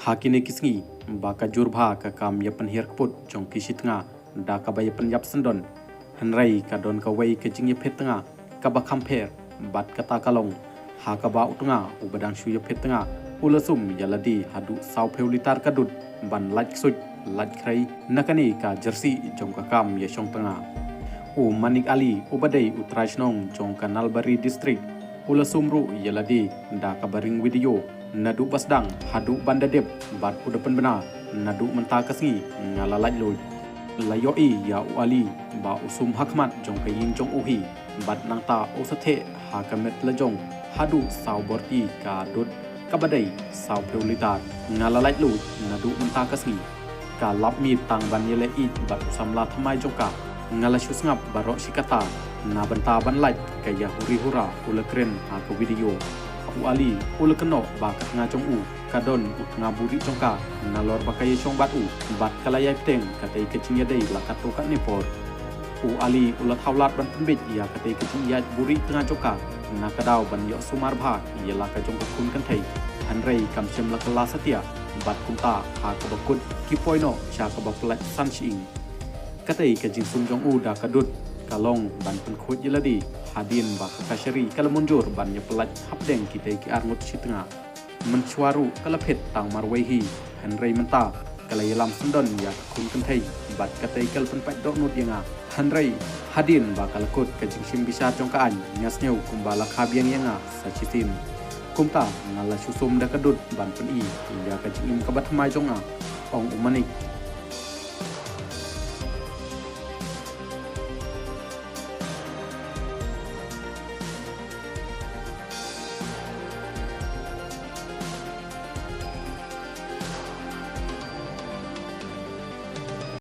Hakine kisngi baka jurba ka kam ya penhir keput jong kisitnga da ka bay penyap sendon henrai ka don ka wei ka jing ya petnga ka ba kamper bat kata kalong ha ka ba utnga ubadang shu ya petnga ulasum yaladi hadu sau peulitar kadut ban laj suj laj krai nakani ka jersey jong ka kam ya shong tanga Manik Ali ubadai utrajnong jong ka Nalbari district ulasum ru yaladi da ka baring video nadu basdang hadu bandadep bat udapan benar nadu mentah kesngi ngalalaj loy layoi ya ali ba usum hakmat jong kaying jong uhi bat nangta osathe hakamet lajong hadu saw borti ka dut kabadai saw peulitar ngalalaj loy nadu mentah kesngi ka lapmi tang ban yele i bat samla thamai jongka ngalashu ngap barok sikata na banta ban laj kaya huri hura ulakren ha ka video Ali ul keno bakat ngajong kadon ngaburi congka nalor bakai cong batu bat kalaya teng katai kecing yadai lakato kat nepor Ali ulat haulat ban pembit ia katai kecing yat buri tengah congka nakadau ban yok sumar bha ia lakajong kun kantai hanrei kam chem lakala setia bat kunta ha kabakut kipoino cha kabaplat sanching katai kecing sunjong da kadut kalong ban penkhut yeladi hadin ba kakashari kalamunjur ban nyepelat hapdeng kita ki arngut sitnga mencuaru kalaphet tang marwehi hanrei menta kalayalam sendon ya kun kentai bat katai kal penpat dok nut yanga hanrei hadin ba kalakut kajing sim bisa jongkaan ngasneu kumbala khabiang yanga sachitin kumta ngala susum da kadut ban peni ya kajing kabat mai jonga ong umanik